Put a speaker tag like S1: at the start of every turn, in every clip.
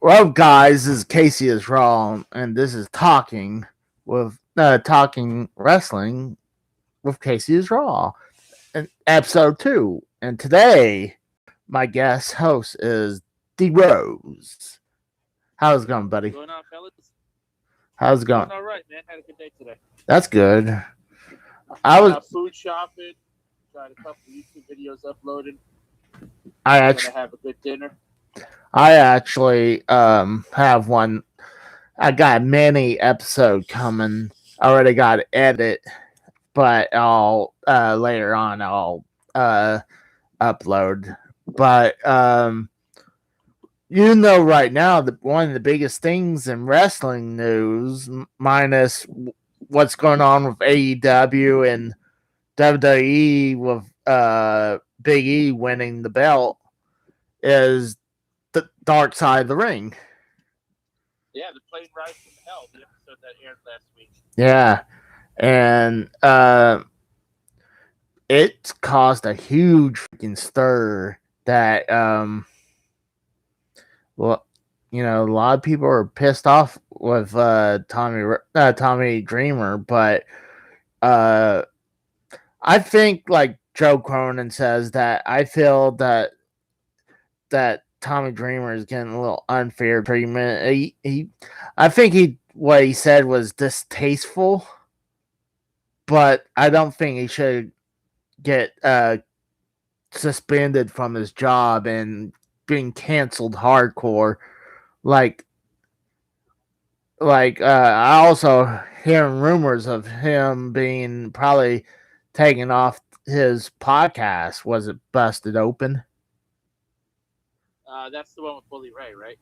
S1: Well, guys, this is Casey is Wrong, and this is Talking Wrestling with Casey is Raw, and episode 2. And today, my guest host is D Rose. How's it going,
S2: What's
S1: buddy?
S2: going on, fellas?
S1: How's it
S2: Doing
S1: going?
S2: all right, man. Had a good day today.
S1: That's good. I
S2: Went
S1: was,
S2: out food shopping. Got a couple YouTube videos uploaded.
S1: I
S2: Gonna
S1: actually,
S2: have a good dinner.
S1: I actually have one. I got a mini episode coming. I already got it edit, but I'll later on uh upload. But right now, one of the biggest things in wrestling news, minus what's going on with AEW and WWE with Big E winning the belt, is the Dark Side of the Ring.
S2: Yeah, the plane ride from hell. The episode that aired last week.
S1: Yeah, and it caused a huge freaking stir that well, a lot of people are pissed off with Tommy Dreamer, but uh, I think like Joe Cronin says that I feel that Tommy Dreamer is getting a little unfair treatment. I think what he said was distasteful, but I don't think he should get suspended from his job and being canceled hardcore. Like I also hearing rumors of him being probably taken off his podcast. Was it busted open?
S2: That's the one with Bully Ray, right?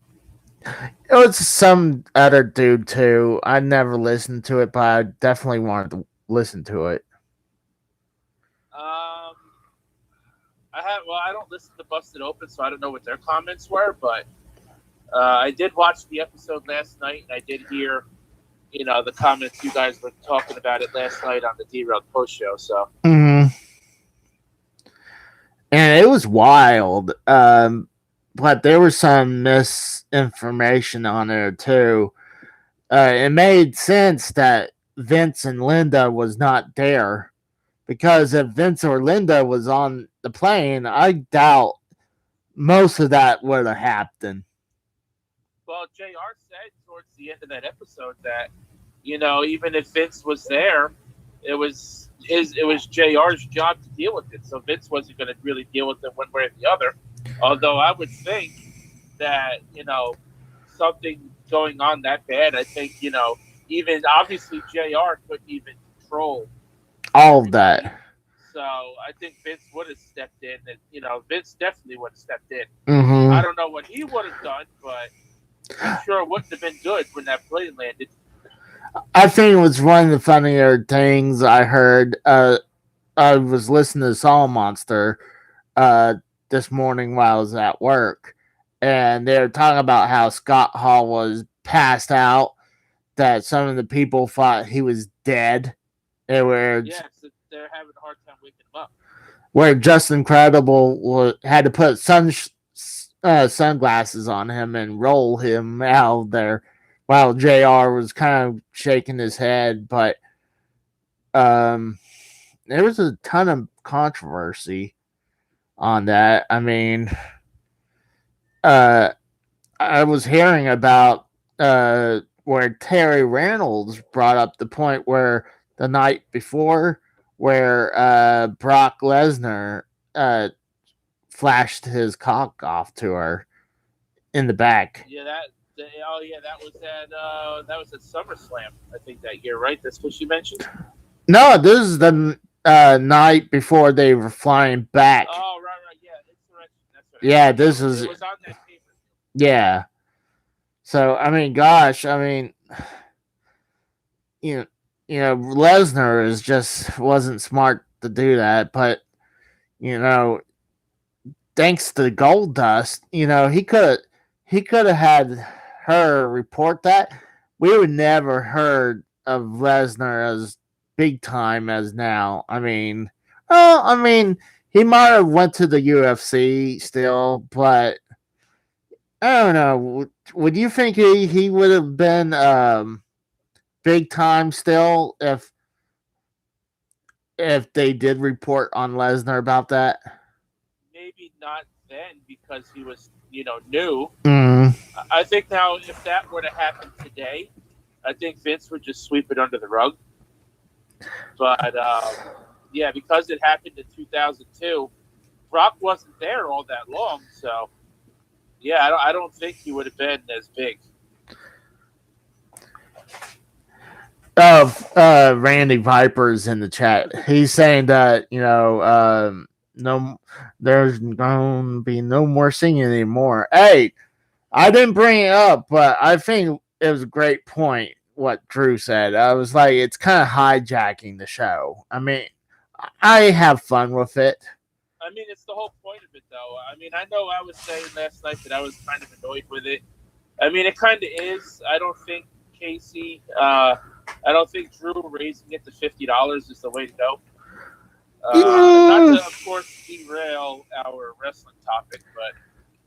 S1: It was some other dude too. I never listened to it, but I definitely wanted to listen to it.
S2: Um, I have. Well, I don't listen to Busted Open, so I don't know what their comments were. But I did watch the episode last night, and I did hear, the comments you guys were talking about it last night on the Derailed Post show. So
S1: Mm-hmm. And it was wild. But there was some misinformation on there too. It made sense that Vince and Linda was not there, because if Vince or Linda was on the plane, I doubt most of that would have happened.
S2: well, Jr. said towards the end of that episode that even if Vince was there, it was Jr.'s job to deal with it. So Vince wasn't going to really deal with it one way or the other. Although I would think that something going on that bad, I think even obviously Jr. couldn't even control
S1: All of
S2: everybody.
S1: that.
S2: So I think Vince would have stepped in, and Vince definitely would have stepped in. I
S1: Mm-hmm.
S2: don't know what he would have done, but I'm sure it wouldn't have been good when that plane landed.
S1: I think it was one of the funnier things I heard. I was listening to Song Monster uh, this morning while I was at work, and they were talking about how Scott Hall was passed out, that some of the people thought he was dead, and
S2: Yeah, so they're having a hard time waking him up.
S1: where Justin Credible had to put sunglasses on him and roll him out there, while JR was kind of shaking his head. But um, there was a ton of controversy on that. I mean, uh, I was hearing about where Terry Reynolds brought up the point where the night before, where Brock Lesnar uh, flashed his cock off to her in the back.
S2: Yeah, oh yeah, that was at SummerSlam, I think that year, right? That's what she mentioned.
S1: No, this is the night before they were flying back.
S2: Oh right, yeah, Insurrection. That's what it was.
S1: Yeah,
S2: Yeah,
S1: this is
S2: it was on that paper.
S1: yeah. So I mean, gosh, I mean, you know, Lesnar is just wasn't smart to do that, but you know, thanks to Gold Dust, he could have had her report that. We would never heard of Lesnar as big time as now. I mean, he might have went to the UFC still, but I don't know. Would you think he would have been big time still if they did report on Lesnar about that?
S2: Maybe not then because he was, new.
S1: Mm.
S2: I think now if that were to happen today, I think Vince would just sweep it under the rug. But yeah, because it happened in 2002, Brock wasn't there all that long, so yeah, I don't think he would have been as big.
S1: Randy Viper's in the chat. He's saying that no, there's going to be no more singing anymore. Hey, I didn't bring it up, but I think it was a great point what Drew said. I was like, it's kind of hijacking the show. I mean, I have fun with it.
S2: I mean, it's the whole point of it, though. I mean, I know I was saying last night that I was kind of annoyed with it. I mean, it kind of is. I don't think Casey. I don't think Drew raising it to $50 is the way to go. Not to, of course, derail our wrestling topic, but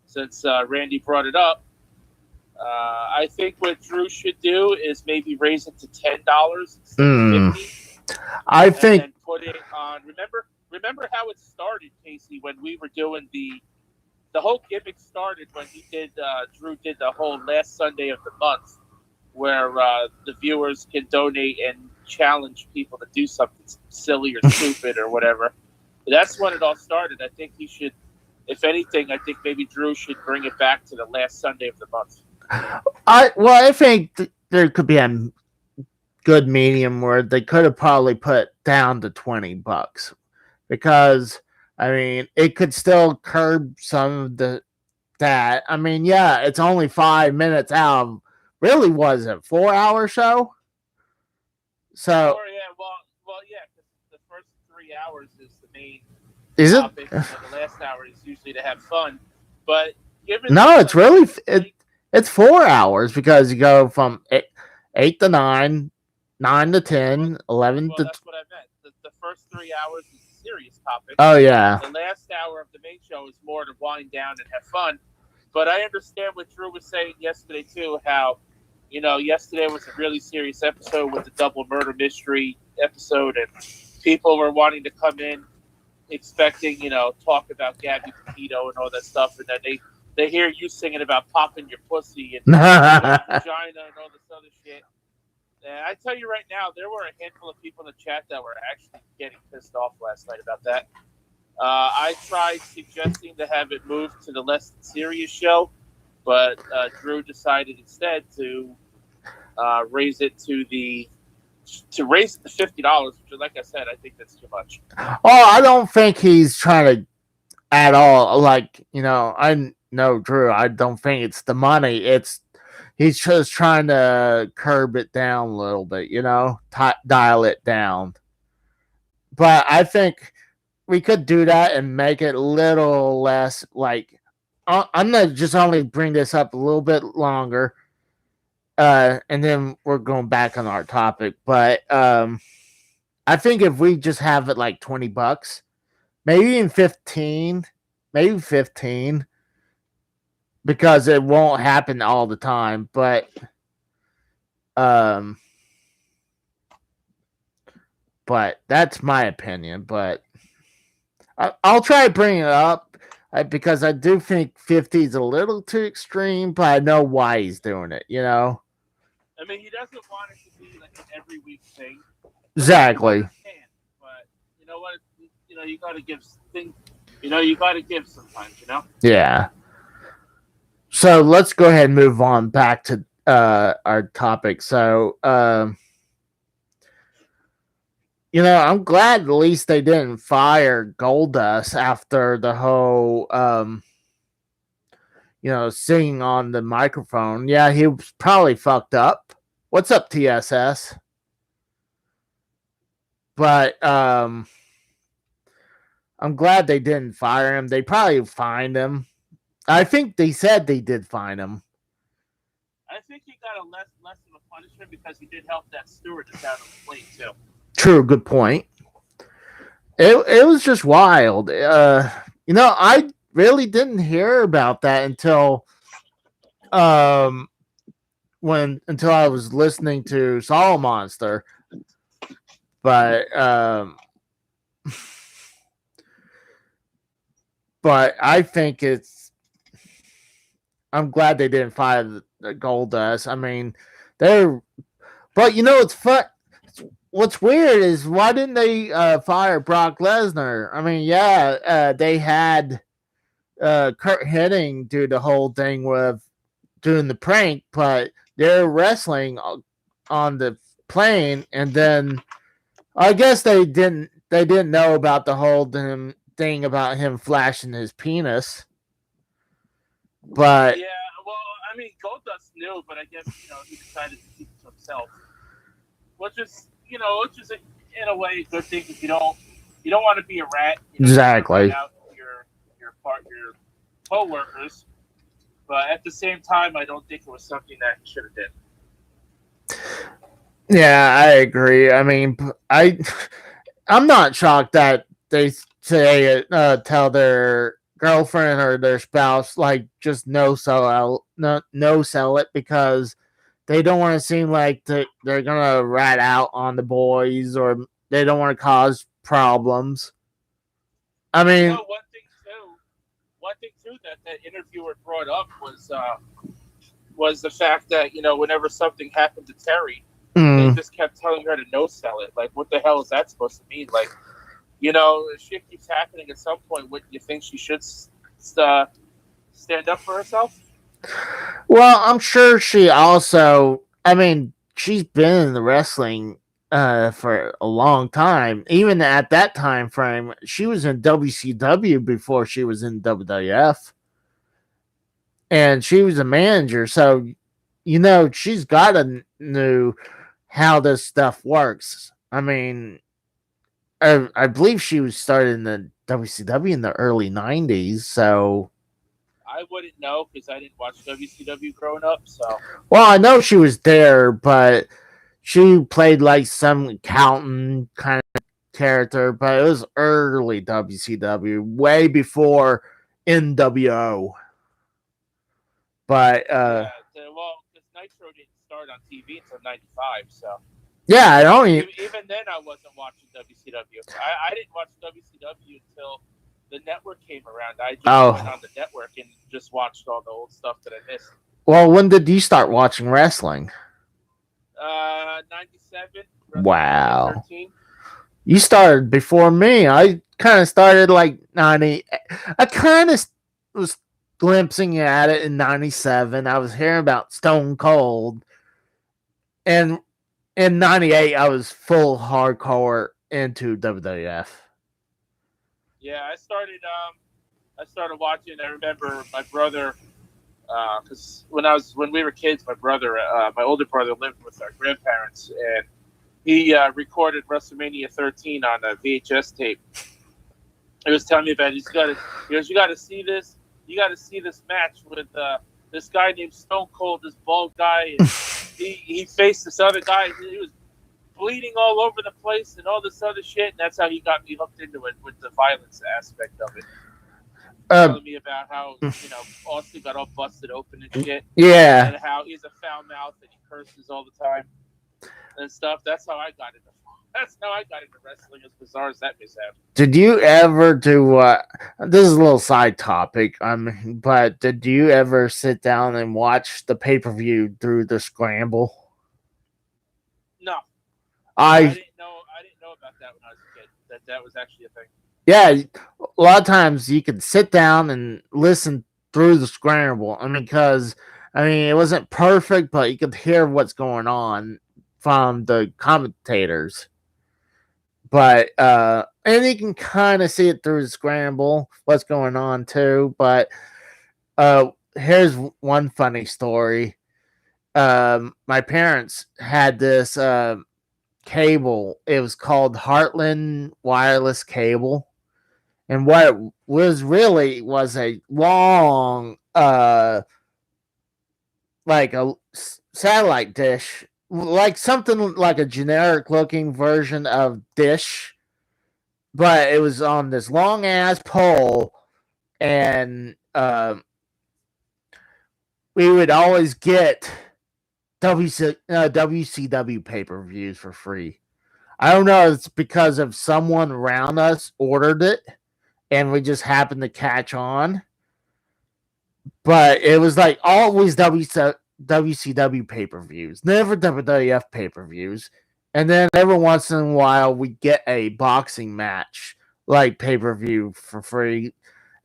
S2: since Randy brought it up, I think what Drew should do is maybe raise it to $10 instead of $50.
S1: I think
S2: and put it on. Remember how it started, Casey, when we were doing the whole gimmick started when he did. Drew did the whole last Sunday of the month, where the viewers can donate and challenge people to do something silly or stupid or whatever. That's when it all started. I think he should, if anything, I think maybe Drew should bring it back to the last Sunday of the month.
S1: I think there could be a good medium where they could have probably put down to $20 because I mean it could still curb some of that. I mean, yeah, it's only 5 minutes out of really was it 4-hour show? So
S2: yeah, because the first 3 hours is the main
S1: topic,
S2: and the last hour is usually to have fun. But
S1: no, it's really it's 4 hours because you go from 8 to 9, 9 to 10, 11 to.
S2: That's what I meant. The first 3 hours is a serious topic.
S1: Oh yeah.
S2: The last hour of the main show is more to wind down and have fun. But I understand what Drew was saying yesterday too. How yesterday was a really serious episode with the double murder mystery episode, and people were wanting to come in expecting, talk about Gabby Petito and all that stuff, and then they hear you singing about popping your pussy and vagina and all this other shit. And I tell you right now, there were a handful of people in the chat that were actually getting pissed off last night about that. I tried suggesting to have it moved to the less serious show, but Drew decided instead to raise it to $50, which, like I said, I think that's too much.
S1: Oh, I don't think he's trying to at all. Like, I know Drew. I don't think it's the money. He's just trying to curb it down a little bit. Dial it down. But I think we could do that and make it a little less like. I'm gonna just only bring this up a little bit longer. And then we're going back on our topic. But I think if we just have it like $20, maybe even 15, because it won't happen all the time. But that's my opinion. But I'll try to bring it up. Because I do think 50 is a little too extreme, but I know why he's doing it,
S2: I mean, he doesn't want it to be like an every week thing.
S1: Exactly.
S2: But you know what? You got to give things. You got to give sometimes.
S1: Yeah. So let's go ahead and move on back to our topic. So, I'm glad at least they didn't fire Goldust after the whole, singing on the microphone. Yeah, he was probably fucked up. What's up, TSS? But I'm glad they didn't fire him. They probably fined him. I think they said they did fine him.
S2: I think he got a less of a punishment because he did help that stewardess out on the plane too.
S1: True, good point. It was just wild. I really didn't hear about that until until I was listening to Soul Monster. But but I think I'm glad they didn't fire the Goldust. I mean, but it's fun. What's weird is why didn't they fire Brock Lesnar? I mean, they had Kurt Hennig do the whole thing with doing the prank, but they're wrestling on the plane, and then I guess they didn't know about the whole thing about him flashing his penis. But
S2: yeah, well, I mean, Goldust knew, but I guess he decided to keep it to himself, which is in a way a good thing because you don't want to be a rat.
S1: Exactly.
S2: Out your co-workers, but at the same time, I don't think it was something that he should have done.
S1: Yeah, I agree. I mean, I'm not shocked that they say tell their girlfriend or their spouse like just no sell it because they don't want to seem like they're gonna rat out on the boys or they don't want to cause problems. I mean,
S2: one thing too that interviewer brought up was the fact that whenever something happened to Terry, they just kept telling her to no sell it. Like, what the hell is that supposed to mean? Like, if shit keeps happening at some point, wouldn't you think she should stand up for herself?
S1: Well, I'm sure she also. I mean, she's been in the wrestling for a long time. Even at that time frame, she was in WCW before she was in WWF, and she was a manager. So, she's got to know how this stuff works. I mean, I believe she was started in the WCW in the early '90s. So
S2: I wouldn't know because I didn't watch WCW growing up. So,
S1: well, I know she was there, but she played like some accountant kind of character. But it was early WCW, way before NWO. But
S2: well, because Nitro didn't start on TV until '95, so.
S1: Yeah, I don't
S2: even then I wasn't watching WCW. I didn't watch WCW until the network came around. I just went on the network and just watched all the old stuff that I missed.
S1: Well, when did you start watching wrestling?
S2: 97.
S1: Wow.
S2: 13.
S1: You started before me. I kind of started like 90. I kind of was glimpsing at it in 97. I was hearing about Stone Cold. And in 98, I was full hardcore into WWF.
S2: Yeah, I started watching. I remember my brother, because when we were kids, my older brother lived with our grandparents, and he recorded WrestleMania 13 on a VHS tape. He was telling me about it. You got to see this. You got to see this match with this guy named Stone Cold, this bald guy. And he faced this other guy. He was bleeding all over the place and all this other shit. And that's how he got me hooked into it with the violence aspect of it. Telling me about how Austin got all busted open and shit.
S1: Yeah.
S2: And how he's a foul mouth and he curses all the time and stuff. That's how I got into wrestling, as bizarre as that may sound.
S1: Did you ever do this is a little side topic, but did you ever sit down and watch the pay-per-view through the scramble?
S2: No.
S1: I
S2: didn't know about that when I was a kid. That was actually a thing.
S1: Yeah, a lot of times you could sit down and listen through the scramble. Because it wasn't perfect, but you could hear what's going on from the commentators. But and you can kind of see it through the scramble, what's going on too. But here's one funny story. My parents had this cable. It was called Heartland Wireless Cable. And what it was really was a long, like a satellite dish, like something like a generic looking version of dish, but it was on this long ass pole, and we would always get WCW pay-per-views for free. I don't know. It's because of someone around us ordered it, and we just happened to catch on. But it was like always WCW pay-per-views, never WWF pay-per-views. And then every once in a while, we get a boxing match like pay-per-view for free.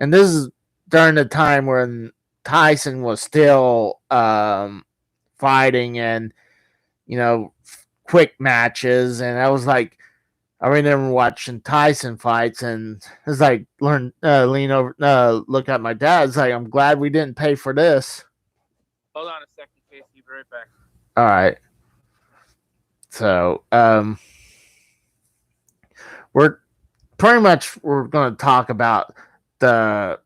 S1: And this is during the time when Tyson was still fighting and, quick matches. And I was like, I remember watching Tyson fights, and it's like lean over, look at my dad. It's like, I'm glad we didn't pay for this.
S2: Hold on a second, Casey. Be right back.
S1: All right. So, we're going to talk about the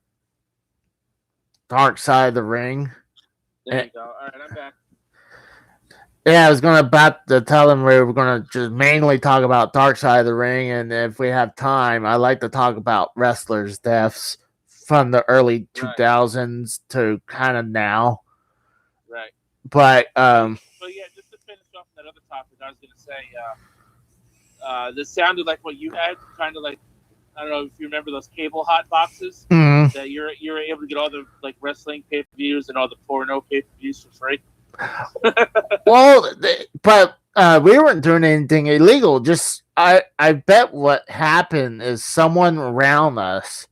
S1: Dark Side of the Ring.
S2: There you go. All right, I'm back.
S1: Yeah, I was about to tell them we were going to just mainly talk about Dark Side of the Ring, and if we have time, I like to talk about wrestlers' deaths from the early 2000s to kind of now.
S2: Right.
S1: But
S2: yeah, just to finish off that other topic, I was going to say, this sounded like what you had, kind of like, I don't know if you remember those cable hot boxes that you're able to get all the like wrestling pay-per-views and all the porno pay-per-views for free.
S1: Well, but we weren't doing anything illegal. Just I bet what happened is someone around us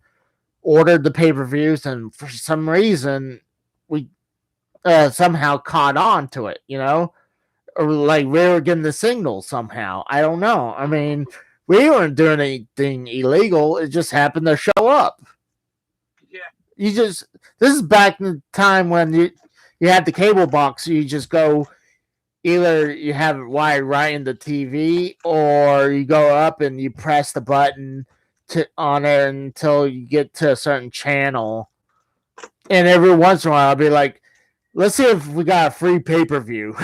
S1: ordered the pay-per-views, and for some reason we somehow caught on to it, or like we were getting the signal somehow. I don't know. I mean, we weren't doing anything illegal. It just happened to show up.
S2: Yeah.
S1: This is back in the time when you had the cable box. You just go, either you have it wired right in the TV, or you go up and you press the button on there until you get to a certain channel. And every once in a while, I'll be like, let's see if we got a free pay-per-view.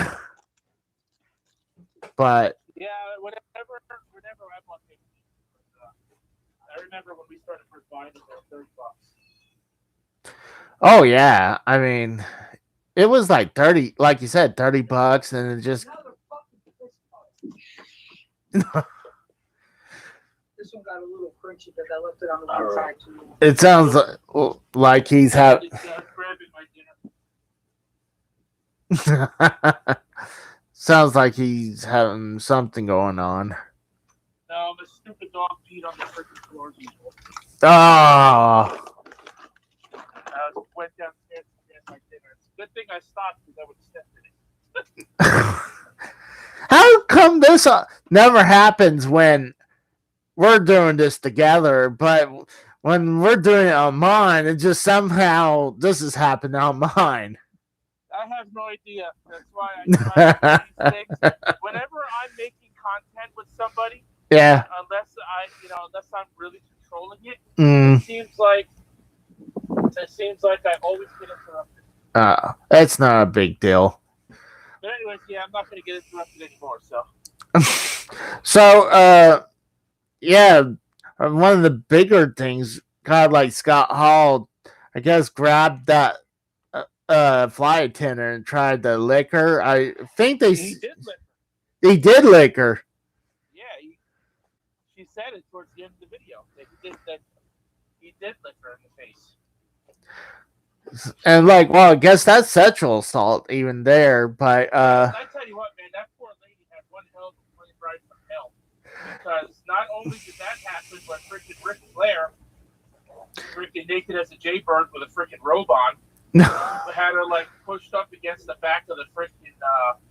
S1: But
S2: yeah, whenever I bought pay-per-view, I remember when we started first buying them, they were $30.
S1: Oh yeah, I mean, it was like 30, like you said, $30, and it just.
S3: This one got a little crunchy because I left it on the one side too.
S1: It sounds like he's having. Sounds like he's having something going on.
S2: No, the stupid dog peed on the freaking floor.
S1: Oh.
S2: I went downstairs to get my dinner. It's a good thing I stopped because I would have stepped in it.
S1: How come this never happens when we're doing this together, but when we're doing it on mine, it just somehow this has happened on mine?
S2: I have no idea. That's why I try to do these things. Whenever I'm making content with somebody,
S1: yeah,
S2: unless I'm really controlling it,
S1: it
S2: seems like I always get interrupted.
S1: That's not a big deal.
S2: But anyways, yeah, I'm not going to get interrupted anymore.
S1: So, yeah, one of the bigger things, God, like Scott Hall, I guess, grabbed that flight attendant and tried to lick her. I think he did lick her. He did lick her.
S2: Yeah, she said it towards the end of the video. He did lick her in the face.
S1: And I guess that's sexual assault even there, but
S2: I tell you what, man, that poor lady had one hell of a plane ride from hell. Because not only did that happen, but freaking Ric Flair, freaking naked as a jaybird with a freaking robe on, had her pushed up against the back of the freaking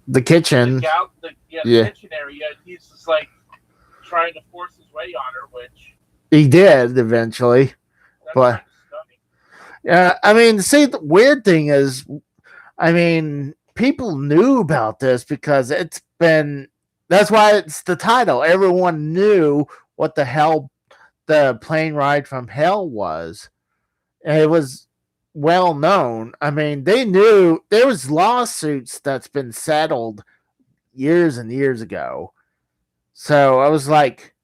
S1: the kitchen.
S2: The kitchen area. He's just trying to force his way on her, which
S1: he did eventually. But I mean, see, the weird thing is, I mean, people knew about this because it's been. That's why it's the title. Everyone knew what the hell the plane ride from hell was. And it was well known. I mean, they knew there was lawsuits that's been settled years and years ago. So I was like,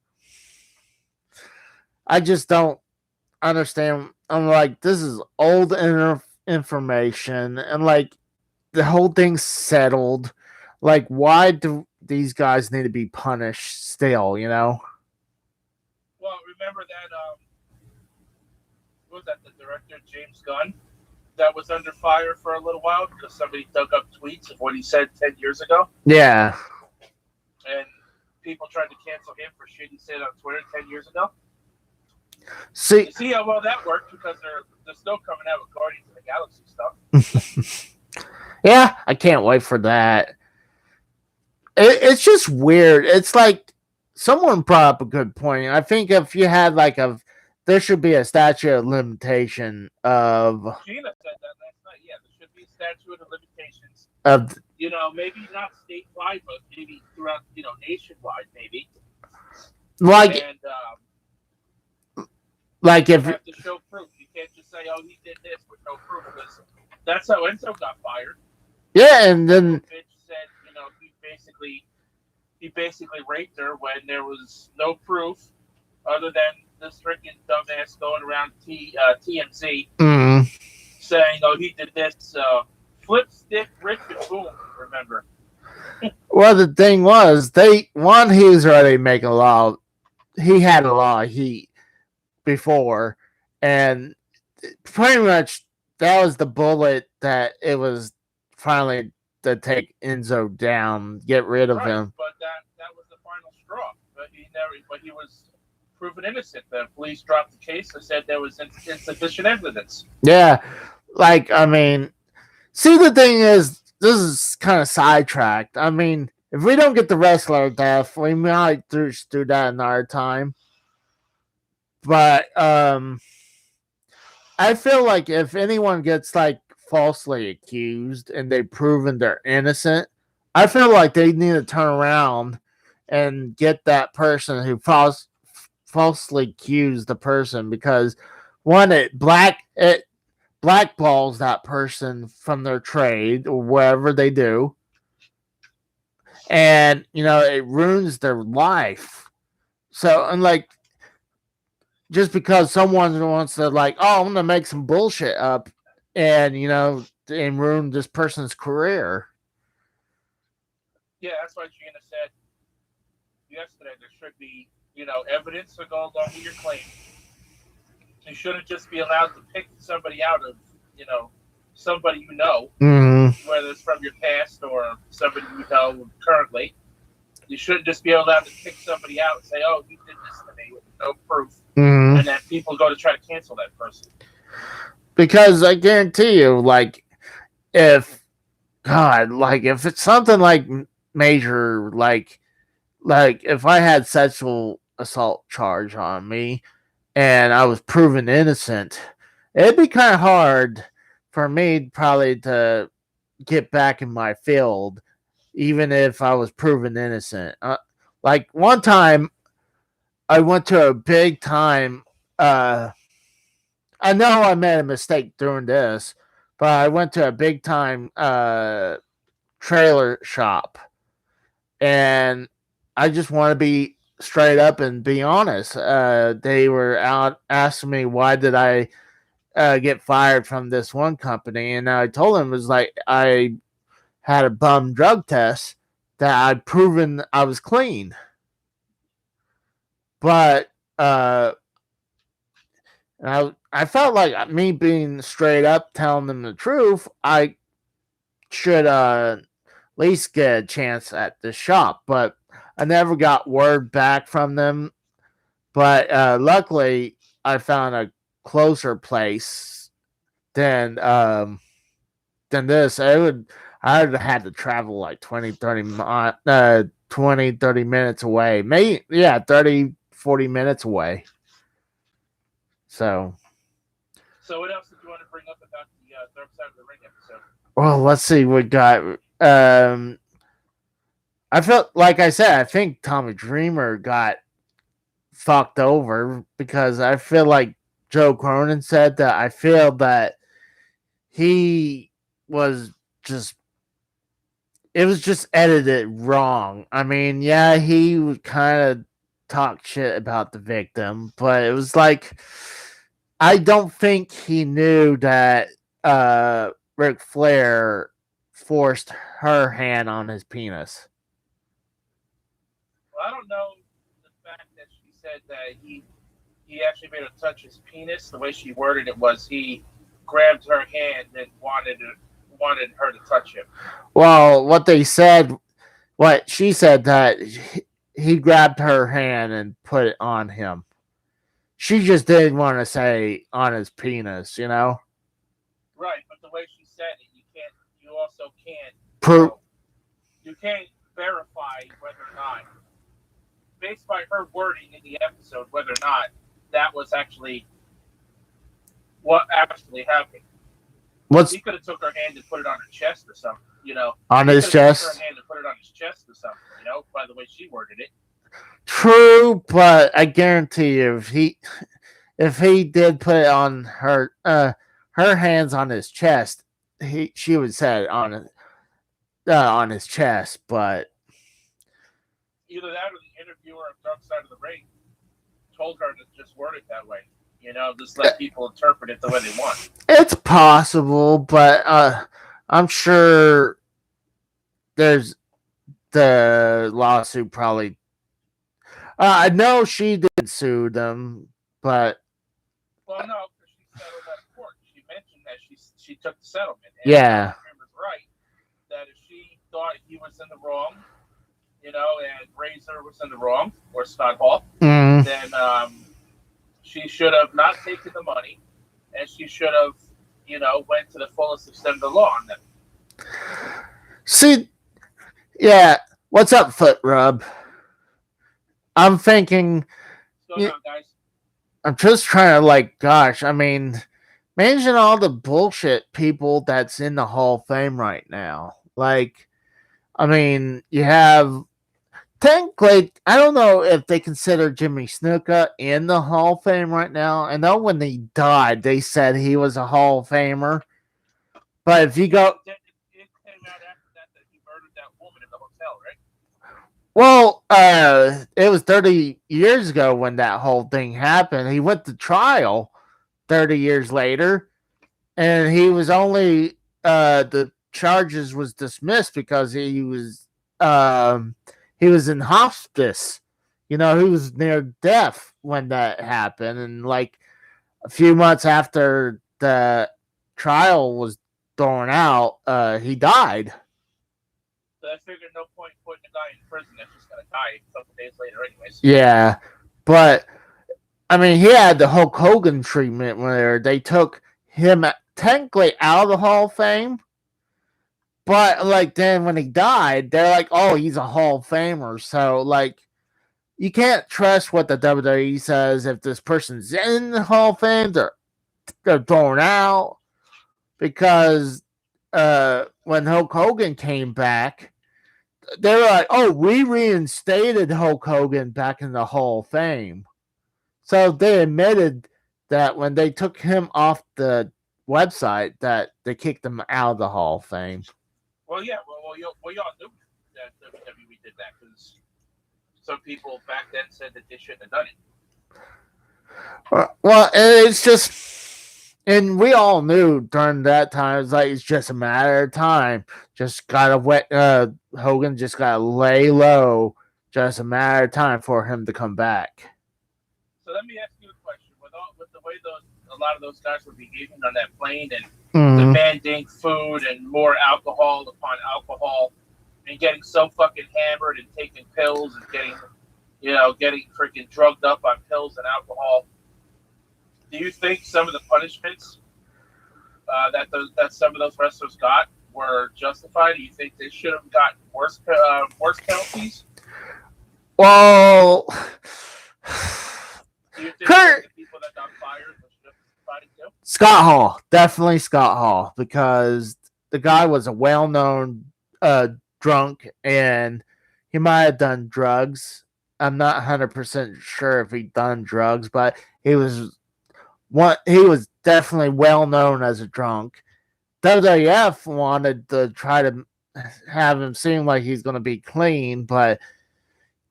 S1: I just don't understand. I'm like, this is old information, and the whole thing's settled. Like, why do these guys need to be punished still? You know?
S2: Well, remember that what was that, the director James Gunn, that was under fire for a little while because somebody dug up tweets of what he said 10 years ago,
S1: Yeah.
S2: and people tried to cancel him for shit he said on Twitter 10 years ago.
S1: See,
S2: You see how well that worked because they're still coming out with Guardians of the Galaxy stuff.
S1: yeah, I can't wait for that. It's just weird. It's like someone brought up a good point. I think if you had like there should be a statute of limitation of
S2: Gina said that last night. Yeah, there should be a statute of limitations.
S1: of
S2: You know, maybe not statewide, but maybe throughout, nationwide, maybe.
S1: like
S2: And
S1: like
S2: you
S1: if
S2: have to show proof. You can't just say, "Oh, he did this" with no proof. Because that's how Enzo got fired.
S1: yeah, and then
S2: Bitch said, he basically raped her when there was no proof other than this freaking dumbass going around TMZ saying, "Oh, he did this." Flip stick, Richard Boom. Remember?
S1: well, the thing was he was already making a lot. He had a lot of heat before, and pretty much that was the bullet that it was finally to take Enzo down, get rid of him.
S2: But that was the final straw. But he was proven innocent. The police dropped the case and said there was insufficient evidence.
S1: Yeah, like I mean, see the thing is, this is kind of sidetracked. I mean, if we don't get the wrestler death, we might do that another time. But I feel like if anyone gets like falsely accused and they've proven they're innocent, I feel like they need to turn around and get that person who falsely accused the person, because one, it blackballs that person from their trade or whatever they do, and it ruins their life. So, and like, just because someone wants to like, oh, I'm gonna make some bullshit up and and ruin this person's career.
S2: Yeah, that's why Gina said yesterday there should be, evidence to go along with your claim. You shouldn't just be allowed to pick somebody out of, somebody whether it's from your past or somebody you know currently. You shouldn't just be allowed to pick somebody out and say, "Oh, he did this to me," with no proof, and then people go to try to cancel that person.
S1: Because I guarantee you, like, if it's something like major, like if I had sexual assault charge on me and I was proven innocent, it'd be kind of hard for me probably to get back in my field, even if I was proven innocent. Like one time, I went to a big time. I know I made a mistake doing this, but I went to a big time trailer shop, and I just want to be straight up and be honest. They were out asking me why did I get fired from this one company, and I told them it was like I had a bum drug test that I'd proven I was clean. But I felt like me being straight up, telling them the truth, I should at least get a chance at the shop. But I never got word back from them. But luckily, I found a closer place than this. I would have had to travel like 30 minutes away. Maybe, 30, 40 minutes away. So
S2: what else did you want to bring up about the Dark Side of the Ring episode?
S1: Well, let's see what got. I felt like I said, I think Tommy Dreamer got fucked over because I feel like Joe Cronin said that I feel that he was just. It was just edited wrong. I mean, yeah, he would kind of talk shit about the victim, but it was like I don't think he knew that Ric Flair forced her hand on his penis.
S2: Well, I don't know the fact that she said that he actually made her touch his penis. The way she worded it was he grabbed her hand and wanted her to touch him.
S1: Well, what she said that he grabbed her hand and put it on him. She just didn't want to say on his penis, you know?
S2: Right, but the way she said it, you also can't, you can't verify whether or not, based by her wording in the episode, whether or not that was actually what actually happened. He could have took her hand and put it on her chest or something, you know.
S1: On his chest?
S2: Took her hand and put it on his chest or something, you know, by the way she worded it.
S1: True, but I guarantee you, if he did put it on her hands on his chest, she would say it on his chest. But
S2: either that or the interviewer of Dark Side of the Ring told her to just word it that way. You know, just let people interpret it the way they want.
S1: It's possible, but I'm sure there's the lawsuit probably. I know she did sue them, but
S2: well, no, because she settled out of court. She mentioned that she took the settlement. And
S1: yeah,
S2: was right that if she thought he was in the wrong, you know, and Razor was in the wrong, or Scott Hall, then she should have not taken the money, and she should have, you know, went to the fullest extent of the law on them.
S1: See, yeah, what's up, Foot Rub? I'm thinking.
S2: What's going on, guys?
S1: I'm just trying to gosh, I mean, imagine all the bullshit people that's in the Hall of Fame right now. Like, I mean, you have. Technically, I don't know if they consider Jimmy Snuka in the Hall of Fame right now. I know when he died, they said he was a Hall of Famer. But if you go.
S2: It came out after that he murdered that woman in the hotel, right?
S1: Well, it was 30 years ago when that whole thing happened. He went to trial 30 years later, and he was only. The charges was dismissed because he was in hospice. You know, he was near death when that happened. And a few months after the trial was thrown out, he died.
S2: So I figured no point putting a guy in prison that's just going to die a couple days later anyways.
S1: Yeah. But, I mean, he had the Hulk Hogan treatment where they took him technically out of the Hall of Fame. But, then when he died, they're like, oh, he's a Hall of Famer. So, you can't trust what the WWE says. If this person's in the Hall of Fame, they're thrown out. Because when Hulk Hogan came back, they were like, oh, we reinstated Hulk Hogan back in the Hall of Fame. So they admitted that when they took him off the website, that they kicked him out of the Hall of Fame.
S2: Well, yeah. Well, y'all knew that WWE did that because some people back then said that they shouldn't have done it.
S1: Well, it's just, and we all knew during that time, it's just a matter of time. Just gotta Hogan just gotta lay low. Just a matter of time for him to come back.
S2: So let me ask you a question. With the way a lot of those guys were behaving on that plane and demanding food and more alcohol upon alcohol and getting so fucking hammered and taking pills and getting freaking drugged up on pills and alcohol. Do you think some of the punishments that some of those wrestlers got were justified? Do you think they should have gotten worse penalties?
S1: Well,
S2: do you think the people that got fired were justified too?
S1: Scott Hall, definitely Scott Hall, because the guy was a well-known drunk and he might have done drugs. I'm not 100% sure if he'd done drugs, but he was definitely well known as a drunk. WWF wanted to try to have him seem like he's going to be clean, but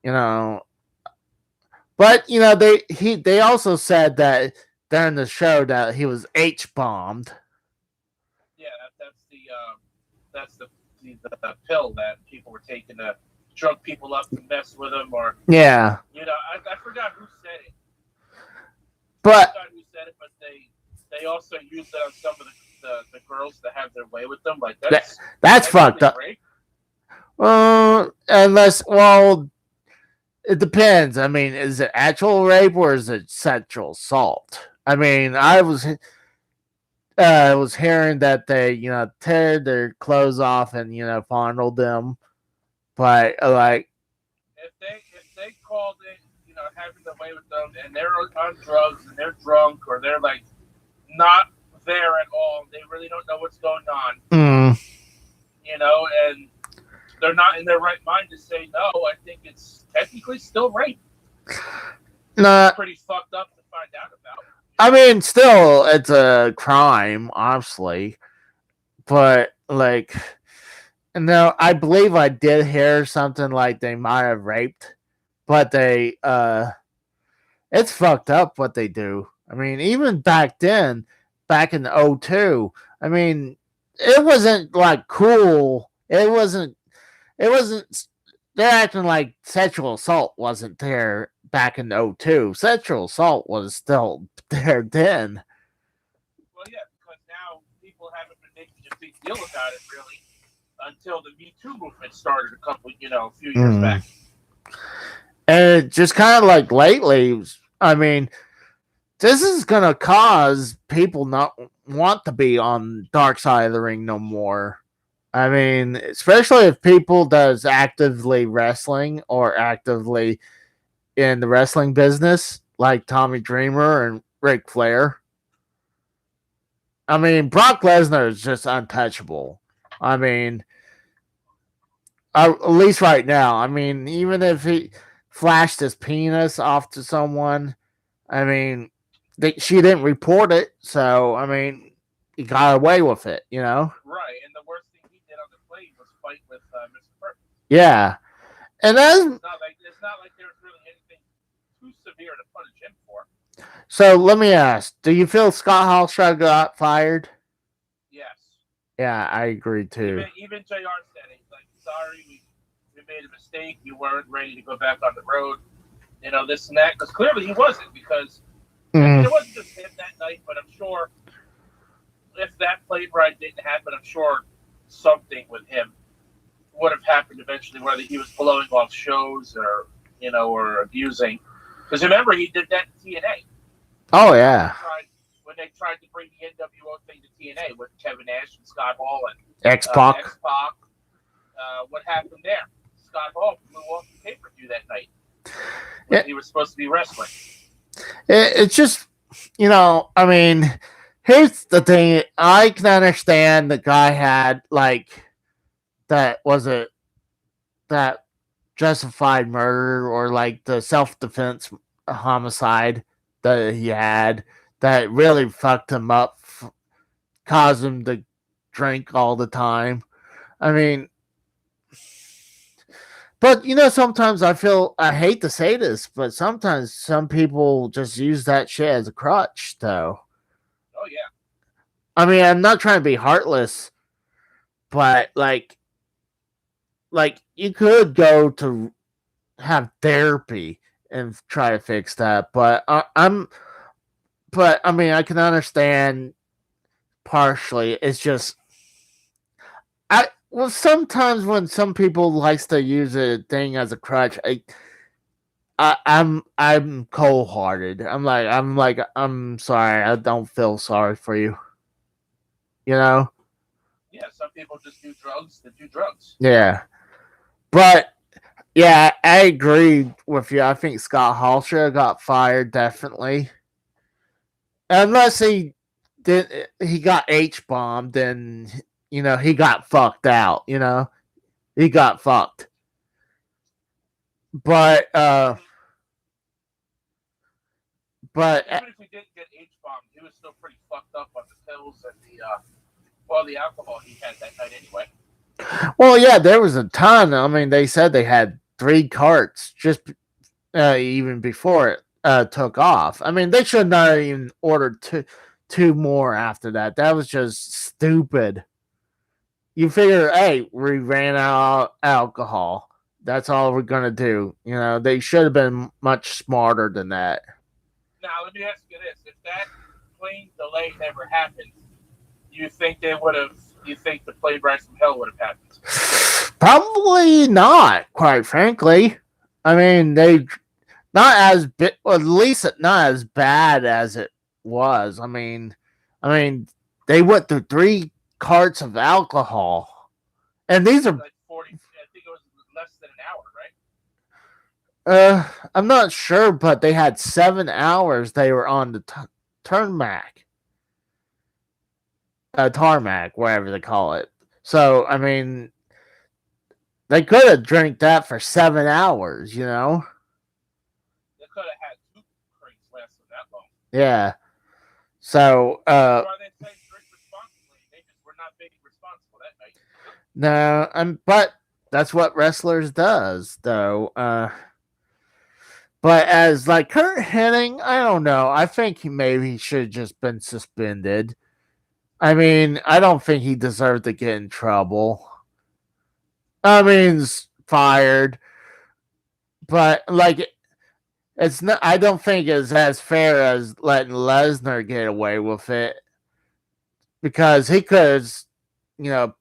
S1: they also said that during the show that he was H-bombed.
S2: Yeah, the pill that people were taking to drug people up to mess with them, or
S1: Yeah.
S2: I forgot who said it.
S1: But
S2: But they also used it on some of the girls to have their way with them. Like
S1: that's fucked up.
S2: Rape.
S1: Well, it depends. I mean, is it actual rape or is it sexual assault? I mean, I was hearing that they, tear their clothes off and, fondled them. But, like,
S2: if they called it, having their way with them, and they're on drugs and they're drunk or they're like not there at all, they really don't know what's going on, and they're not in their right mind to say no. I think it's technically still rape. It's pretty fucked up to find out about.
S1: I mean, still, it's a crime, obviously, but like, I believe I did hear something like they might have raped, but they, it's fucked up what they do. I mean, even back then, back in 2002, I mean, it wasn't like cool. It wasn't. They're acting like sexual assault wasn't there back in 2002. Sexual assault was still there then.
S2: Well, yeah, because now people haven't been making a big deal about it really until the Me Too movement started a few years back.
S1: And just kind of like lately, I mean, this is gonna cause people not want to be on Dark Side of the Ring no more. I mean, especially if people that's actively wrestling or actively in the wrestling business, like Tommy Dreamer and Ric Flair. I mean, Brock Lesnar is just untouchable. I mean, at least right now. I mean, even if he flashed his penis off to someone, I mean, she didn't report it, so I mean, he got away with it,
S2: Right, and the worst thing he did on the plane was fight with Mr. Perfect.
S1: Yeah, and that's
S2: it's not like there was really anything too severe to punish him for.
S1: So let me ask: do you feel Scott Hall should have got fired?
S2: Yes.
S1: Yeah, I agree too.
S2: Even JR said it. He's like, sorry, we made a mistake. You weren't ready to go back on the road. This and that. Because clearly he wasn't. Because I mean, it wasn't just him that night, but I'm sure if that plane ride didn't happen, I'm sure something with him would have happened eventually, whether he was blowing off shows or or abusing. Because remember, he did that in TNA.
S1: Oh yeah.
S2: When they tried to bring the NWO thing to TNA with Kevin Nash and Scott Hall and
S1: X-Pac.
S2: What happened there? Scott Hall flew off the pay-per-view that night when he was supposed to be wrestling.
S1: It's just, I mean, here's the thing. I can understand the guy had that justified murder or like the self-defense homicide that he had that really fucked him up, caused him to drink all the time. I mean, but sometimes I hate to say this, but sometimes some people just use that shit as a crutch, though.
S2: Oh yeah.
S1: I mean, I'm not trying to be heartless, but like you could go to have therapy and try to fix that, but I mean, I can understand partially. It's just sometimes when some people likes to use a thing as a crutch, I'm cold hearted. I'm sorry. I don't feel sorry for you.
S2: Yeah, some people just do drugs that do drugs.
S1: Yeah, but yeah, I agree with you. I think Scott Hall should have got fired definitely, unless he got H-bombed, then he got fucked out. He got fucked. But
S2: even if he didn't get H-bombed, he was still pretty fucked up on the pills and the alcohol he had that night anyway.
S1: Well, yeah, there was a ton. I mean, they said they had 3 carts just even before it took off. I mean, they should not even ordered two more after that. That was just stupid. you figure, hey, we ran out of alcohol. That's all we're gonna do. You know, they should have been much smarter than that.
S2: Now, let me ask you this: if that plane delay never happened, you think they would have? You think the plane ride from hell would have happened?
S1: Probably not, quite frankly. I mean, they not as bit, well, at least not as bad as it was. I mean, they went through 3 carts of alcohol, and these are.
S2: Like 40. I think it was less than an hour, right?
S1: I'm not sure, but they had 7 hours. They were on the tarmac, whatever they call it. So, I mean, they could have drank that for 7 hours. You know.
S2: They could have had 2 crates lasting that long.
S1: Yeah. So,
S2: That's why they say drink responsibly. They just were not being responsible that night.
S1: no, but that's what wrestlers does, though. But as like Kurt Hennig, I don't know. I think he maybe should have just been suspended. I mean, I don't think he deserved to get in trouble. I mean, he's fired, but like, it's not. I don't think it's as fair as letting Lesnar get away with it, because he could have, you know,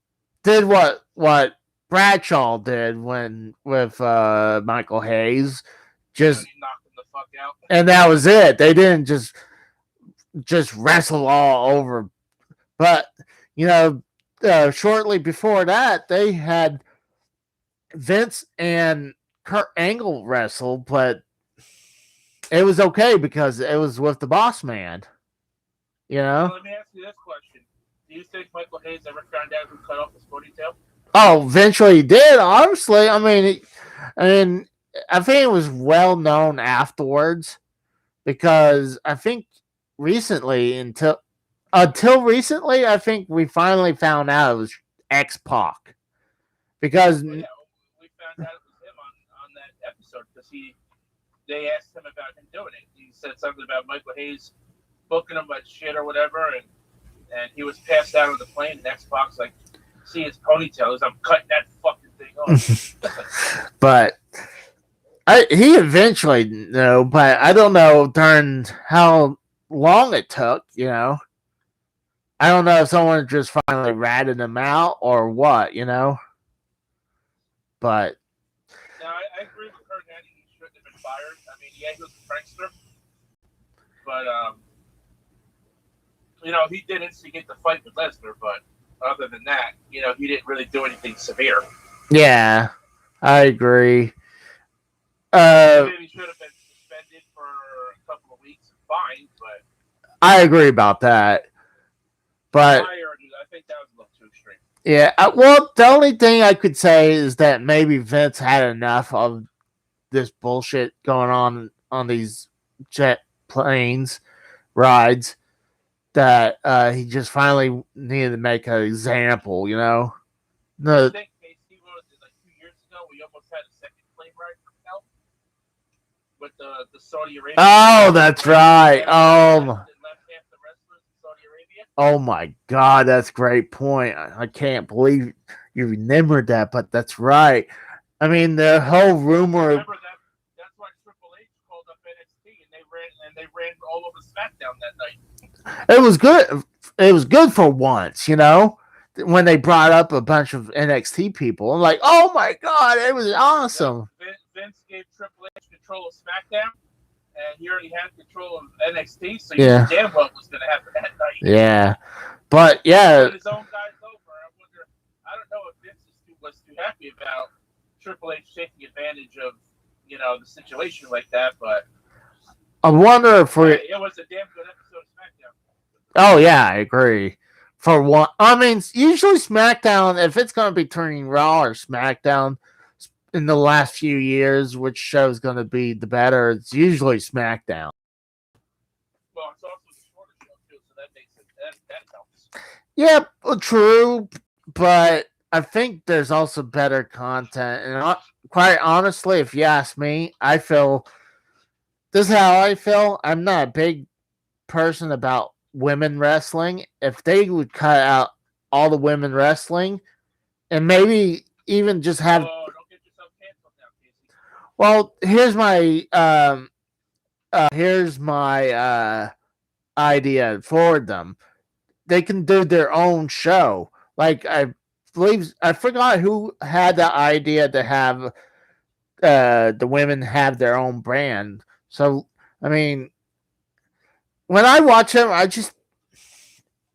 S1: did what Bradshaw did when with Michael Hayes, just
S2: He knocked him the fuck out.
S1: and that was it. They didn't just wrestle all over. But you know, shortly before that, they had Vince and Kurt Angle wrestle, but it was okay because it was with the Boss Man. You know.
S2: Now, let me ask you this question: do you think Michael Hayes ever found out who cut off his ponytail?
S1: Oh, eventually he did. Obviously, I mean, I think it was well known afterwards, because I think recently, until recently, I think we finally found out it was X-Pac, because
S2: Well, yeah, we found out it was him on that episode because they asked him about him doing it. He said something about Michael Hayes booking him like shit or whatever, and he was passed out on the plane. And X-Pac's like, see his ponytail, I'm cutting that fucking thing off.
S1: but he eventually but I don't know during how long it took. You know, I don't know if someone just finally ratted him out or what. You know, but
S2: Now, I agree with Kurt Hennig. He shouldn't have been fired. I mean, yeah, he was a prankster, but you know, he did instigate the fight with Lesnar. But other than that, you know, he didn't really do anything severe.
S1: yeah, I agree.
S2: Maybe he should have been suspended for a couple of weeks and fined, but
S1: I agree about that. But
S2: I think that was a little too extreme.
S1: yeah, well, the only thing I could say is that maybe Vince had enough of this bullshit going on these jet planes rides that he just finally needed to make an example. You know,
S2: I think KC was like 2 years ago. We almost had a second plane ride from hell with the Saudi Arabia.
S1: Oh, that's right.
S2: Left half the wrestlers in Saudi Arabia.
S1: Oh my God, that's a great point. I can't believe you remembered that, but that's right. I mean, the whole rumor.
S2: Remember that's why Triple H called up NXT and they ran all over SmackDown that night.
S1: It was good. It was good for once, you know, when they brought up a bunch of NXT people. I'm like, oh my God, it was awesome.
S2: Vince gave Triple H control of SmackDown, and he already had control of NXT, so
S1: Yeah.
S2: you knew damn well what was going to happen that night.
S1: Yeah, but yeah,
S2: His own guys over. I don't know if Vince was too happy about Triple H taking advantage of, you know, the situation like that, but
S1: I wonder if we.
S2: it was a damn good episode of SmackDown.
S1: Oh yeah, I agree. For one, I mean, usually SmackDown, if it's going to be turning Raw or SmackDown in the last few years, which show is going to be the better? It's usually SmackDown.
S2: Well, it's also a shorter show too, so that makes it that helps.
S1: Yeah, well, true, but I think there's also better content. And quite honestly, if you ask me, I feel this is how I feel. I'm not a big person about women wrestling. If they would cut out all the women wrestling, and maybe even just have.
S2: Oh, don't get yourself canceled now, Casey.
S1: Well, here's my idea for them. They can do their own show. Like I believe I forgot who had the idea to have the women have their own brand. So I mean, when I watch them,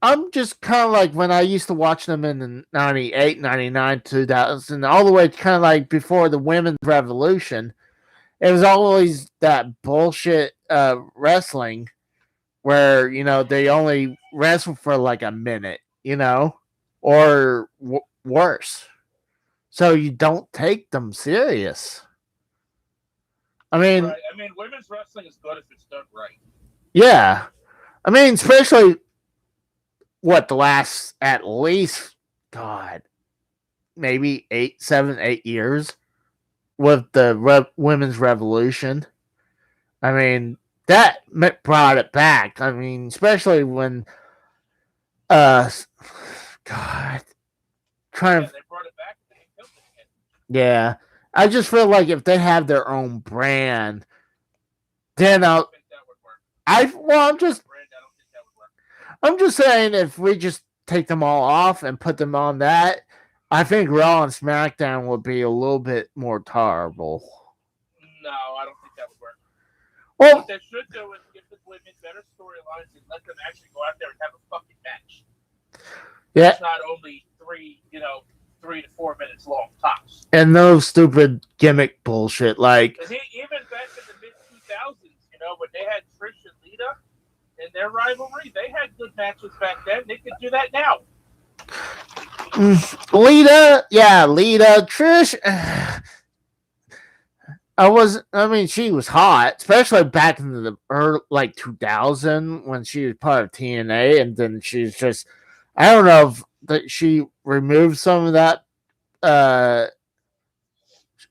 S1: I'm just kind of like when I used to watch them in the 98, 99, 2000, all the way kind of like before the women's revolution. It was always that bullshit wrestling where, they only wrestle for like a minute, or worse. So you don't take them serious. I mean,
S2: Right. I mean, women's wrestling is good if it's done right.
S1: yeah. I mean, especially the last at least, God, maybe 8 years with the women's revolution. I mean, that brought it back. I mean, especially when, God, trying to,
S2: They brought it back and they killed it again.
S1: yeah. I just feel like if they have their own brand, then
S2: I don't think that would work.
S1: I'm just
S2: Brand, I don't think that would work.
S1: I'm just saying, if we just take them all off and put them on that, I think Raw and SmackDown would be a little bit more tolerable.
S2: No, I don't think that would work.
S1: Well,
S2: What they should do is give the women better storylines and let them actually go out there and have a fucking match.
S1: yeah,
S2: It's not only 3 to 4 minutes long tops.
S1: and no stupid gimmick bullshit like,
S2: Because even back in the mid 2000s, when they had Trish and Lita and their rivalry, they had good matches back then. They could do that now.
S1: Lita, Trish. She was hot, especially back in the early, 2000 when she was part of TNA, and then she's just, I don't know if that she removed some of that,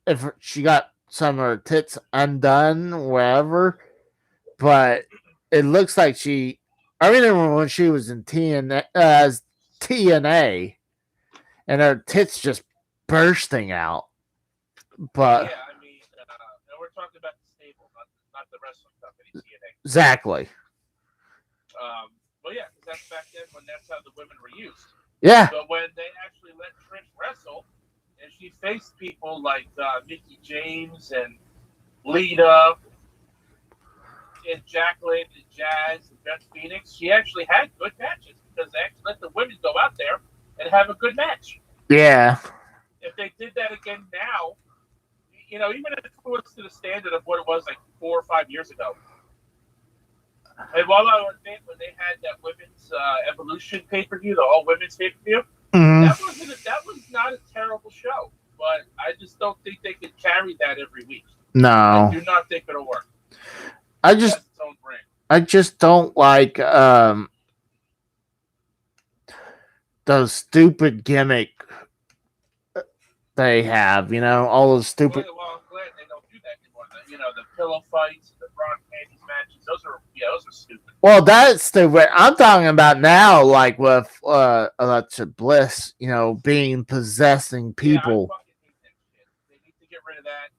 S1: if she got some of her tits undone, whatever, but it looks like I remember when she was in TNA, and her tits just bursting out. But
S2: yeah, I mean, we're talking about the stable, not the wrestling company, TNA.
S1: Exactly.
S2: Well, yeah, because that's back then when that's how the women were used.
S1: Yeah.
S2: But when they actually let Trish wrestle, and she faced people like Mickie James and Lita and Jacqueline and Jazz and Beth Phoenix, she actually had good matches because they actually let the women go out there and have a good match.
S1: Yeah.
S2: If they did that again now, even if it was to the standard of what it was like 4 or 5 years ago. And while I was there, when they had that women's Evolution pay-per-view, the all-women's pay-per-view, that was not a terrible show. But I just don't think they could carry that every week.
S1: No.
S2: I do not think it'll work.
S1: I just don't like those stupid gimmick they have, all those stupid.
S2: Well, I'm glad they don't do that anymore. The pillow fights, the bra panties matches, those are stupid.
S1: Well, that's stupid. I'm talking about now, like with Alexa Bliss, being possessing people.
S2: Yeah, I fucking hate that shit. They need to get rid of that.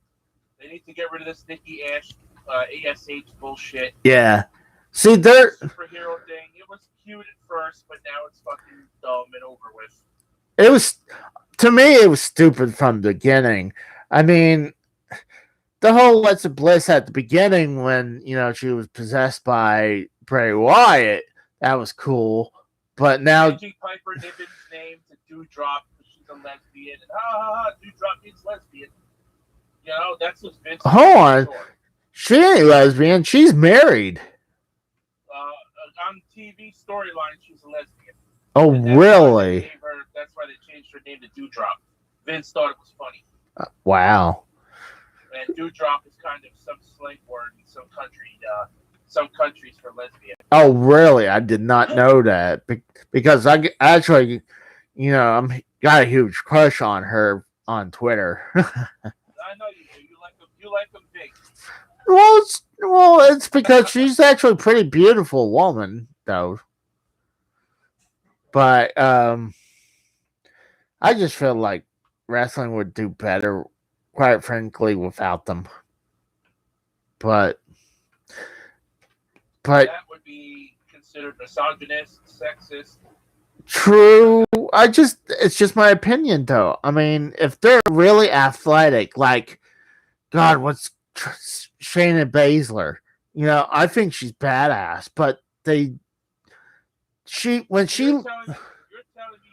S2: They need to get rid of this Nikki Ash, ASH bullshit.
S1: Yeah. See, they're
S2: superhero thing. It was cute at first, but now it's fucking dumb and over with.
S1: To me, it was stupid from the beginning. I mean, the whole Alexa Bliss at the beginning when, she was possessed by Bray Wyatt, that was cool. But now
S2: changing Piper Niven's name to Doudrop because she's a lesbian, and Doudrop means lesbian. That's what Vince.
S1: Hold on, she ain't lesbian. She's married.
S2: On TV storyline, she's a lesbian.
S1: Oh, really?
S2: That's why they changed her name to Doudrop. Vince thought it was funny.
S1: Wow.
S2: And Doudrop is kind of some slang word in some countries for lesbian.
S1: Oh, really? I did not know that because I actually, I'm got a huge crush on her on Twitter.
S2: I know you do. You like them big.
S1: Well, it's because she's actually a pretty beautiful woman, though. But I just feel like wrestling would do better, quite frankly, without them. But
S2: That would be considered misogynist, sexist.
S1: true. It's just my opinion, though. I mean, if they're really athletic, like, God, what's Shayna Baszler? You know, I think she's badass, but when she,
S2: You're telling me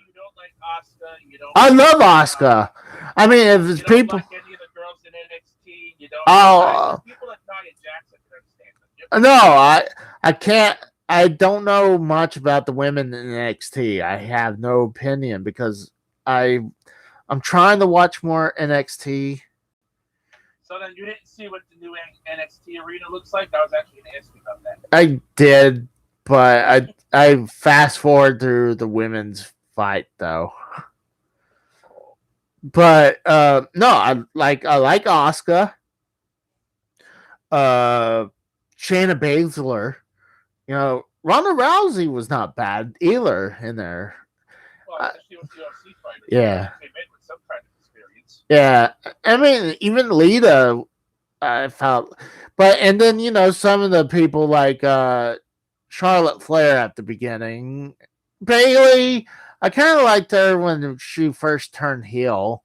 S2: you don't like Asuka, you don't.
S1: I love Asuka. I mean, if it's
S2: you don't
S1: people,
S2: like any of the girls in NXT, you don't.
S1: oh,
S2: People like Nia Jackson can understand them.
S1: no, I can't. I don't know much about the women in NXT. I have no opinion because I'm trying to watch more NXT.
S2: So then you didn't see what the new NXT arena looks like. I was actually going to ask you about that.
S1: I did, but I fast forward through the women's fight though. But no, I like Asuka. Shayna Baszler. You know, Ronda Rousey was not bad either in there.
S2: Well, she was the UFC fighter.
S1: Yeah.
S2: She came in with some kind of experience.
S1: Yeah, I mean, even Lita, I felt, but and then you know some of the people like Charlotte Flair at the beginning, Bailey. I kind of liked her when she first turned heel,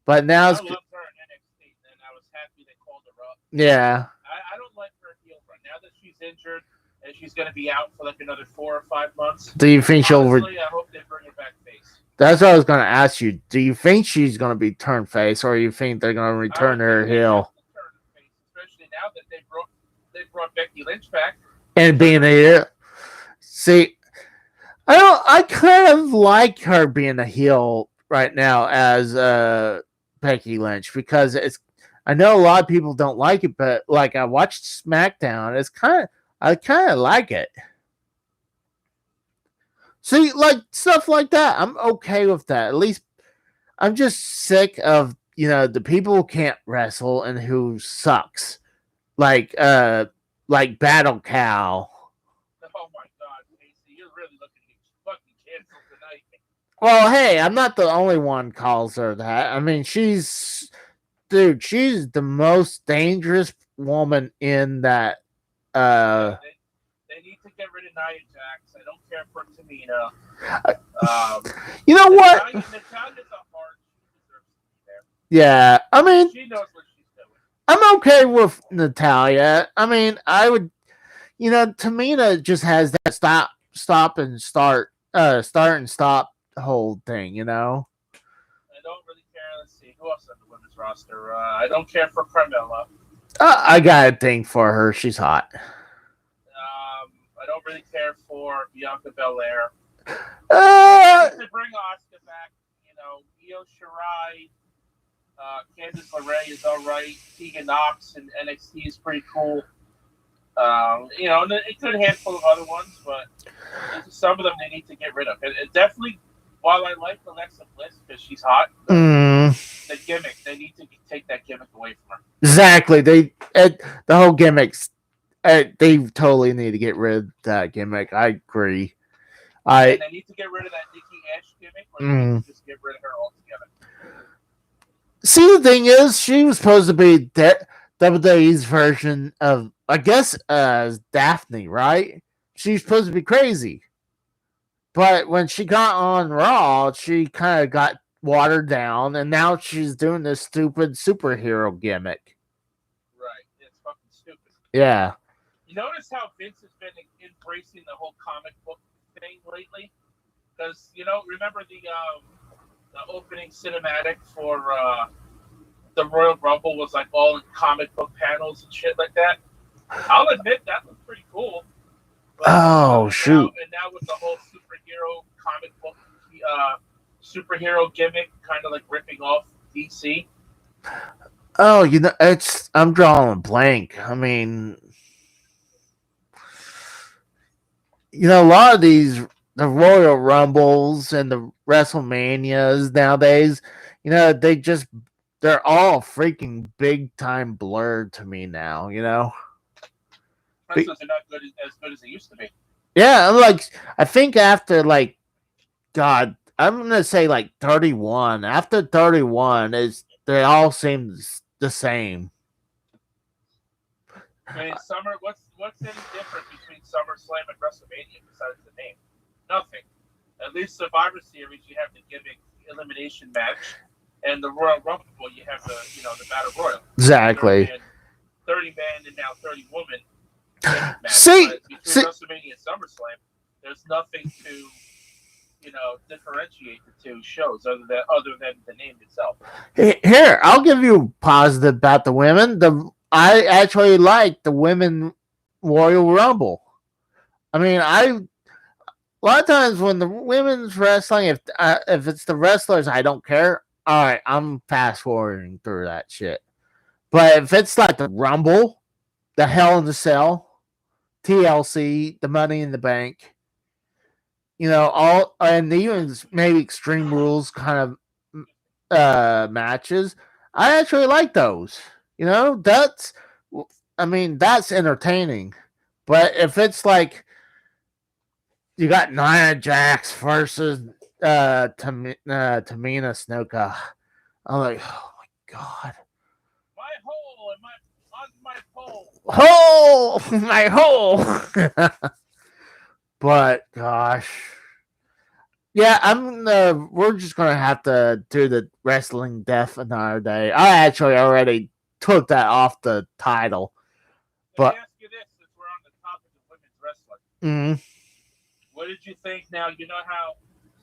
S1: but now
S2: I
S1: it's
S2: loved her in NXT, and I was happy they called her up.
S1: yeah.
S2: I don't like her heel run now that she's injured and she's going to be out for like another 4 or 5 months.
S1: Do you think she'll?
S2: Honestly, I hope they bring her back face.
S1: That's what I was going to ask you. Do you think she's going to be turned face, or you think they're going to return her heel?
S2: Especially now that they brought Becky Lynch back
S1: and being a see, I kind of like her being a heel right now as Becky Lynch because I know a lot of people don't like it, but like I watched SmackDown, I kind of like it. See, like stuff like that, I'm okay with that. At least I'm just sick of the people who can't wrestle and who sucks, like Battle Cow.
S2: Oh my God, Casey, you're really looking to get fucking canceled tonight.
S1: Well, hey, I'm not the only one calls her that. I mean, she's the most dangerous woman in that.
S2: They need to get rid of Nia Jax. I don't care for Tamina.
S1: You know what?
S2: Natalia's a heart. She deserves to be there.
S1: Yeah, I mean,
S2: she knows what she's doing.
S1: I'm okay with Natalya. I mean, I would, Tamina just has that stop and start and stop whole thing,
S2: I don't really care. Let's see. Who else on the women's roster? I don't care for Carmella.
S1: I got a thing for her. She's hot.
S2: I don't really care for Bianca Belair. To bring Asuka back, Io Shirai, Candice LeRae is all right. Tegan Knox in NXT is pretty cool. And a good handful of other ones, but some of them they need to get rid of. And definitely, while I like Alexa Bliss because she's hot, the gimmick, they need to take that gimmick away from her.
S1: Exactly. The whole gimmicks, they totally need to get rid of that gimmick. I agree.
S2: And they need to get rid of that Nikki Ash gimmick, or they need to just get rid of her altogether.
S1: See, the thing is, she was supposed to be WWE's version of, I guess, Daphne, right? She's supposed to be crazy. But when she got on Raw, she kind of got watered down, and now she's doing this stupid superhero gimmick.
S2: Right. It's fucking stupid.
S1: Yeah.
S2: You notice how Vince has been embracing the whole comic book thing lately? Because, remember the opening cinematic for the Royal Rumble was like all in comic book panels and shit like that? I'll admit that looked pretty cool. But,
S1: shoot.
S2: And now with the whole superhero comic book superhero gimmick, kind of like ripping off DC.
S1: Oh, I'm drawing a blank. I mean, a lot of the Royal Rumbles and the WrestleManias nowadays, they're all freaking big time blurred to me now,
S2: Wrestlers are not as good as they used to be.
S1: Yeah, I think after God, I'm gonna say like 31. After 31, they all seem the same.
S2: I mean, what's any different between SummerSlam and WrestleMania besides the name? Nothing. At least Survivor Series, you have the gimmick elimination match, and the Royal Rumble, you have the Battle Royal.
S1: Exactly.
S2: 30 man and now 30 woman match.
S1: See,
S2: between WrestleMania and SummerSlam, there's nothing to differentiate the two shows other than the name itself.
S1: Here, I'll give you positive about the women. I actually like the women Royal Rumble. I mean, a lot of times when the women's wrestling, if it's the wrestlers, I don't care. All right, I'm fast forwarding through that shit. But if it's like the Rumble, the Hell in the Cell, TLC, the Money in the Bank, all, and even maybe Extreme Rules kind of matches, I actually like those. That's entertaining. But if it's like you got Nia Jax versus Tamina Snuka, I'm like, oh my god. My hole. But gosh, yeah, we're just gonna have to do the wrestling death another day. I actually already took that off the title.
S2: Let me ask you this, since we're on the topic of women's wrestling.
S1: Mm-hmm.
S2: What did you think? Now you know how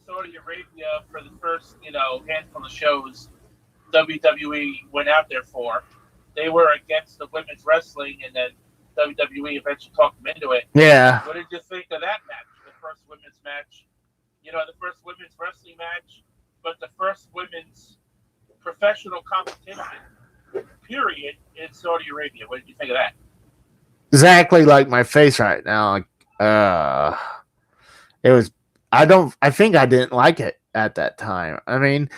S2: Saudi Arabia, for the first handful of shows WWE went out there for, they were against the women's wrestling, and then WWE eventually talked them into it.
S1: Yeah.
S2: What did you think of that match? The first women's match, the first women's wrestling match, but the first women's professional competition, period, in Saudi Arabia. What did you think of that?
S1: Exactly like my face right now. It was. I think I didn't like it at that time. I mean,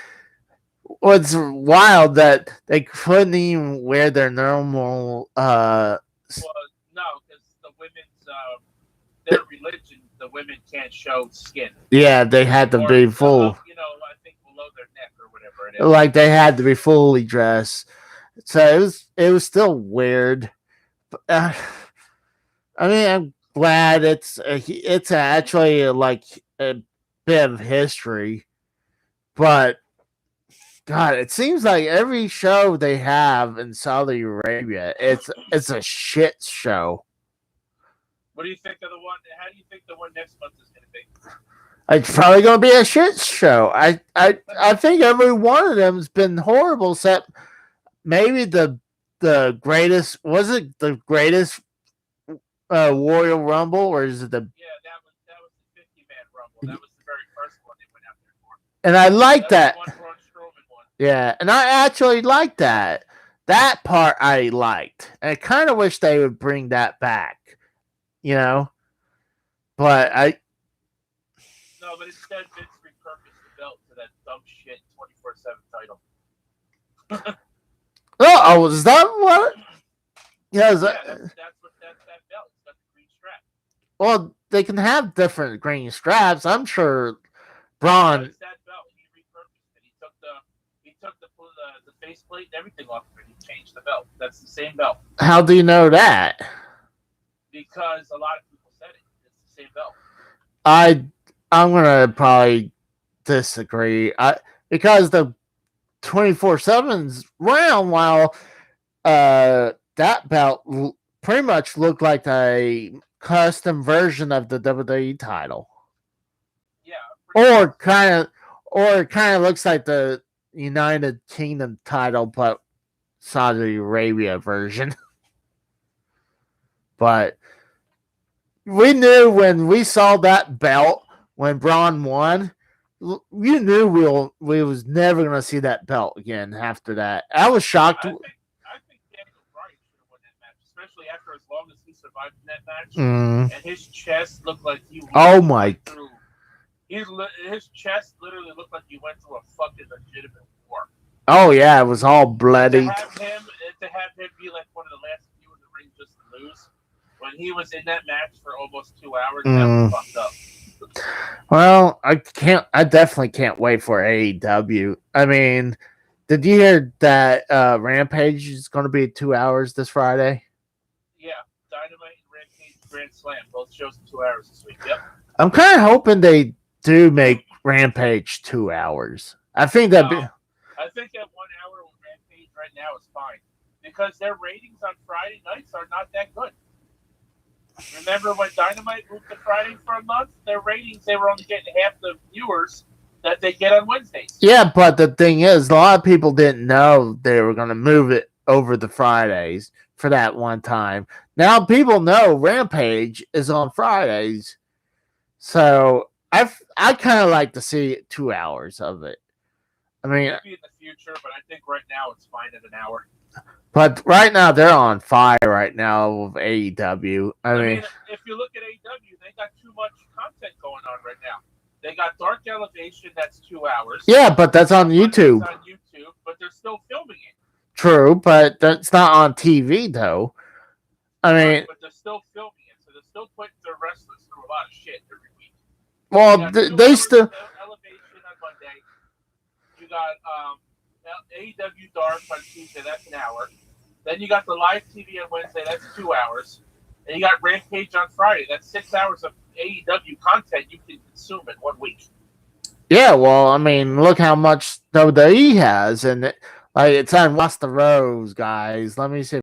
S1: what's wild that they couldn't even wear their normal.
S2: Well, no, because the women's their religion, the women can't show skin.
S1: Yeah, they had to be full.
S2: I think below their neck or whatever it is.
S1: Like they had to be fully dressed. So it was still weird. I mean, I'm glad it's actually like a bit of history, but God, it seems like every show they have in Saudi Arabia, it's a shit show.
S2: What do you think of the one? How do you think the one next month is going to be?
S1: It's probably going to be a shit show. I think every one of them's been horrible, except maybe the greatest. Was it the greatest Royal Rumble, or is it the?
S2: Yeah, that was the 50-man Rumble. That was the very first one they went out there for.
S1: And I like that.
S2: One Braun Strowman one.
S1: Yeah, and I actually liked that. That part I liked. And I kind of wish they would bring that back. But
S2: No, but instead Vince repurposed the belt to that dumb shit 24/7 title.
S1: Oh, is that what? Yeah,
S2: that's what that belt. It's got the green strap.
S1: Well, they can have different green straps. I'm sure Braun.
S2: It's that belt. He repurposed it. He took the faceplate and everything off of it. He changed the belt. That's the same belt.
S1: How do you know that?
S2: Because a lot of people said it. It's the same belt.
S1: I'm gonna probably disagree. Because the 24/7's round, while that belt pretty much looked like a custom version of the WWE title.
S2: Yeah.
S1: Or it kind of looks like the United Kingdom title, but Saudi Arabia version. But we knew when we saw that belt when Braun won, we knew we was never gonna see that belt again after that. I was shocked.
S2: I think Daniel Bryan should have won that match, especially after as long as he survived in that match, and his chest looked like he. His chest literally looked like he went through a fucking legitimate war.
S1: Oh yeah, it was all bloody.
S2: To have him be like one of the last few in the ring just to lose, when he was in that match for almost 2 hours, that was fucked up.
S1: Well, I definitely can't wait for AEW. I mean, did you hear that Rampage is going to be 2 hours this Friday?
S2: Yeah, Dynamite and Rampage Grand Slam, both shows in 2 hours this week. Yep.
S1: I'm kind of hoping they do make Rampage 2 hours. I think that be.
S2: I think that 1 hour with Rampage right now is fine because their ratings on Friday nights are not that good. Remember when Dynamite moved to Friday for a month? Their ratings, they were only getting half the viewers that they get on Wednesdays.
S1: Yeah, but the thing is, a lot of people didn't know they were going to move it over the Fridays for that one time. Now people know Rampage is on Fridays. So I kind of like to see 2 hours of it. I mean,
S2: maybe in the future, but I think right now it's fine at an hour.
S1: but right now they're on fire right now with AEW. I mean,
S2: if you look at AEW, they got too much content going on right now. They got Dark Elevation, that's 2 hours.
S1: Yeah, but that's on YouTube.
S2: It's on YouTube, but they're still filming it.
S1: True, but that's not on TV though. I mean,
S2: but they're still filming it, so they're still putting their wrestlers through a lot of shit every week.
S1: Well, they still
S2: Elevation on Monday. You got AEW Dark on Tuesday, that's an hour. Then you got the live TV on Wednesday, that's 2 hours. And you got Rampage on Friday, that's 6 hours of AEW content you can consume in 1 week.
S1: Yeah, well, I mean, look how much WWE has, and it's on What's the Rose, guys. Let me see.